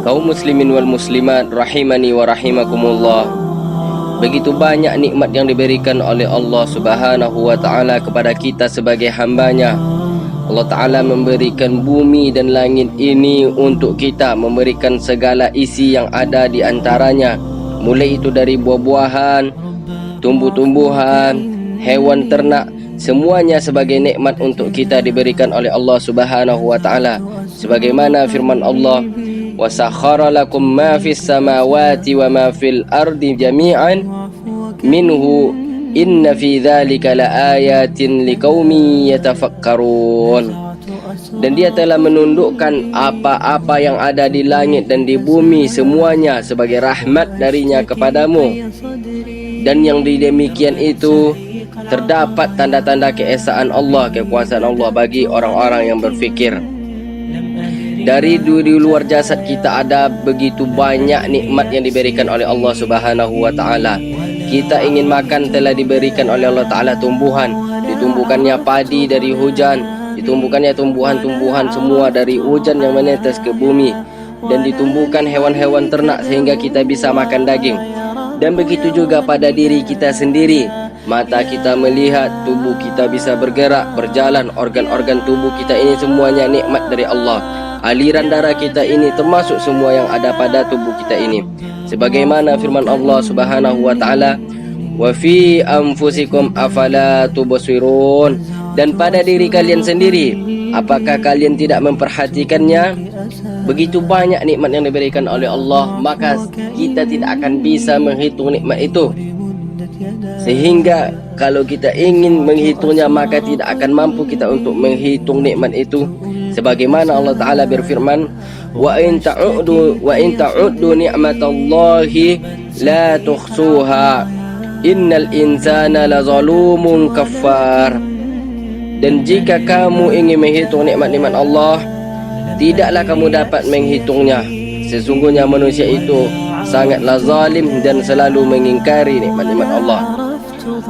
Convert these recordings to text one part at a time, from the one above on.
Kaum muslimin wal muslimat rahimani wa rahimakumullah. Begitu banyak nikmat yang diberikan oleh Allah Subhanahu wa taala kepada kita sebagai hambanya. Allah taala memberikan bumi dan langit ini untuk kita, memberikan segala isi yang ada di antaranya, mulai itu dari buah-buahan, tumbuh-tumbuhan, hewan ternak, semuanya sebagai nikmat untuk kita diberikan oleh Allah Subhanahu wa taala. Sebagaimana firman Allah, wa sakhkhara lakum ma fis samawati wa ma fil ardi jami'an minhu inna fi dzalika laayatin liqaumin yatafakkarun. Dan dia telah menundukkan apa-apa yang ada di langit dan di bumi semuanya sebagai rahmat darinya kepadamu. Dan yang demikian itu terdapat tanda-tanda keesaan Allah, kekuasaan Allah bagi orang-orang yang berfikir. Dari luar jasad kita ada begitu banyak nikmat yang diberikan oleh Allah Subhanahu wa taala. Kita ingin makan, telah diberikan oleh Allah taala tumbuhan, ditumbuhkannya padi dari hujan, ditumbuhkannya tumbuhan-tumbuhan semua dari hujan yang menetes ke bumi, dan ditumbuhkan hewan-hewan ternak sehingga kita bisa makan daging. Dan begitu juga pada diri kita sendiri. Mata kita melihat, tubuh kita bisa bergerak, berjalan, organ-organ tubuh kita ini semuanya nikmat dari Allah. Aliran darah kita ini termasuk semua yang ada pada tubuh kita ini. Sebagaimana firman Allah Subhanahu wa taala, wa fi anfusikum afala tubsirun. Dan pada diri kalian sendiri, apakah kalian tidak memperhatikannya? Begitu banyak nikmat yang diberikan oleh Allah, maka kita tidak akan bisa menghitung nikmat itu. Sehingga kalau kita ingin menghitungnya, maka tidak akan mampu kita untuk menghitung nikmat itu. Sebagaimana Allah taala berfirman, wa in ta'uddu ni'matallahi la tuhsuha innal insana lazalumun kafar. Dan jika kamu ingin menghitung nikmat-nikmat Allah, tidaklah kamu dapat menghitungnya. Sesungguhnya manusia itu sangatlah zalim dan selalu mengingkari nikmat-nikmat Allah.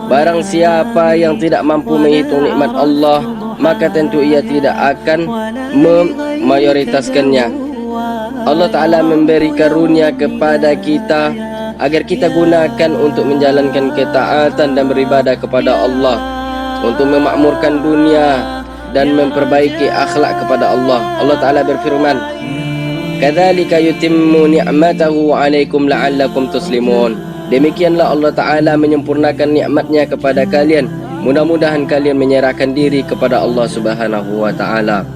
Barang siapa yang tidak mampu menghitung nikmat Allah, maka tentu ia tidak akan memayoritaskannya. Allah Ta'ala memberi karunia kepada kita agar kita gunakan untuk menjalankan ketaatan dan beribadah kepada Allah, untuk memakmurkan dunia dan memperbaiki akhlak kepada Allah. Allah Ta'ala berfirman, kadzalika yutimmu ni'matahu 'alaikum la'allakum tuslimun. Demikianlah Allah Ta'ala menyempurnakan nikmatnya kepada kalian. Mudah-mudahan kalian menyerahkan diri kepada Allah Subhanahu wa Ta'ala.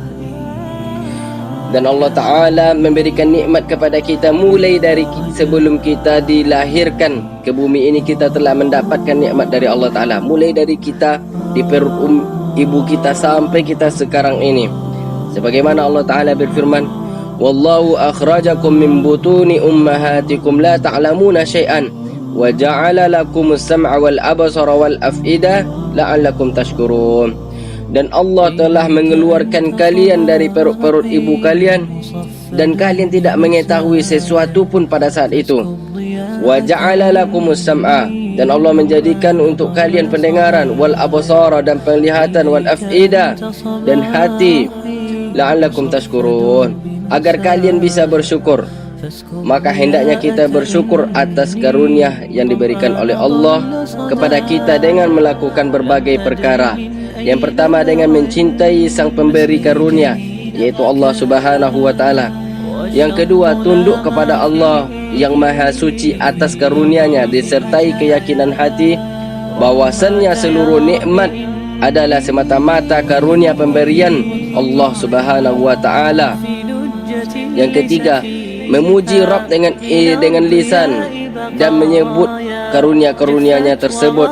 Dan Allah Ta'ala memberikan nikmat kepada kita mulai dari sebelum kita dilahirkan ke bumi ini. Kita telah mendapatkan nikmat dari Allah Ta'ala, mulai dari kita di perut ibu kita sampai kita sekarang ini. Sebagaimana Allah Ta'ala berfirman, wallahu akhrajakum min butuni ummahatikum la ta'lamuna syai'an wa ja'ala lakumus sam'a wal absara wal af'idah la'allakum tashkurun. Dan Allah telah mengeluarkan kalian dari perut-perut ibu kalian, dan kalian tidak mengetahui sesuatu pun pada saat itu. Wa ja'ala lakumus sam'a, dan Allah menjadikan untuk kalian pendengaran, wal absara, dan penglihatan, wal af'idah, dan hati, la'allakum tashkurun, agar kalian bisa bersyukur. Maka hendaknya kita bersyukur atas karunia yang diberikan oleh Allah kepada kita dengan melakukan berbagai perkara. Yang pertama, dengan mencintai sang pemberi karunia, yaitu Allah Subhanahu wa Ta'ala. Yang kedua, tunduk kepada Allah yang maha suci atas karunia-Nya, disertai keyakinan hati bahwasannya seluruh nikmat adalah semata-mata karunia pemberian Allah Subhanahu wa Ta'ala. Yang ketiga, memuji Rabb dengan lisan dan menyebut karunia-karunia-Nya tersebut.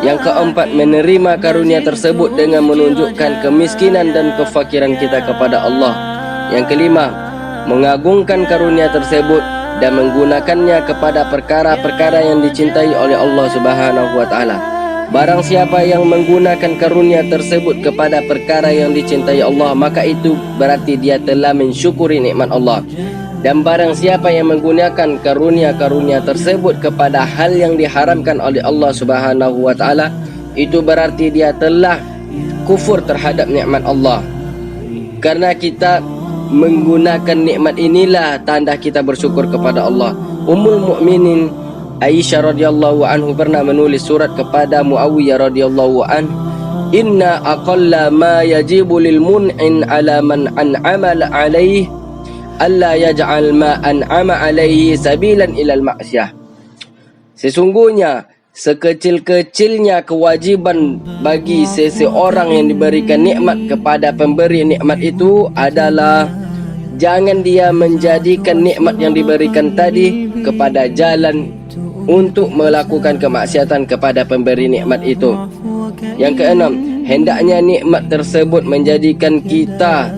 Yang keempat, menerima karunia tersebut dengan menunjukkan kemiskinan dan kefakiran kita kepada Allah. Yang kelima, mengagungkan karunia tersebut dan menggunakannya kepada perkara-perkara yang dicintai oleh Allah Subhanahu wa Ta'ala. Barang siapa yang menggunakan karunia tersebut kepada perkara yang dicintai Allah, maka itu berarti dia telah mensyukuri nikmat Allah. Dan barang siapa yang menggunakan karunia-karunia tersebut kepada hal yang diharamkan oleh Allah Subhanahu wa Ta'ala, itu berarti dia telah kufur terhadap nikmat Allah. Karena kita menggunakan nikmat inilah tanda kita bersyukur kepada Allah. Ummul Mukminin Aisyah radhiyallahu anhu pernah menulis surat kepada Muawiyah radhiyallahu anhu, inna aqalla ma yajibu lil mun'in ala man an'ama alaihi alla yaj'al ma an'ama alaihi sabilan ilal ma'siyah. Sesungguhnya sekecil-kecilnya kewajiban bagi seseorang yang diberikan nikmat kepada pemberi nikmat itu adalah jangan dia menjadikan nikmat yang diberikan tadi kepada jalan untuk melakukan kemaksiatan kepada pemberi nikmat itu. Yang keenam, hendaknya nikmat tersebut menjadikan kita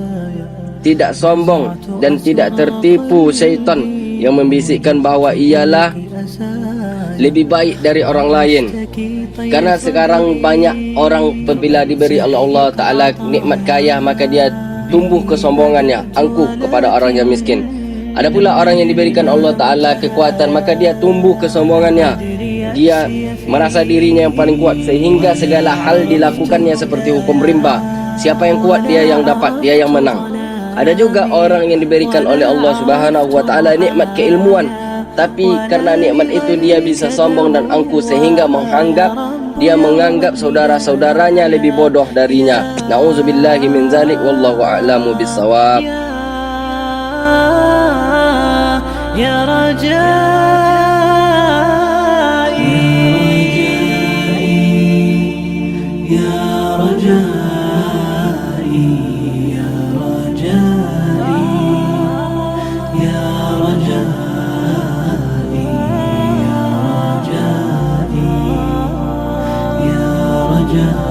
tidak sombong dan tidak tertipu syaitan yang membisikkan bahawa ialah lebih baik dari orang lain. Karena sekarang banyak orang apabila diberi Allah Ta'ala nikmat kaya, maka dia tumbuh kesombongannya, angkuh kepada orang yang miskin. Ada pula orang yang diberikan Allah Ta'ala kekuatan, maka dia tumbuh kesombongannya. Dia merasa dirinya yang paling kuat sehingga segala hal dilakukannya seperti hukum rimba. Siapa yang kuat, dia yang dapat, dia yang menang. Ada juga orang yang diberikan oleh Allah Subhanahu wa Ta'ala nikmat keilmuan, tapi karena nikmat itu dia bisa sombong dan angkuh sehingga dia menganggap saudara-saudaranya lebih bodoh darinya. Nauzubillahi min zalik, wallahu a'lamu bissawab. Ya Rajai, ya Rajai, ya Rajai, ya Rajai, ya Rajai, ya Rajai.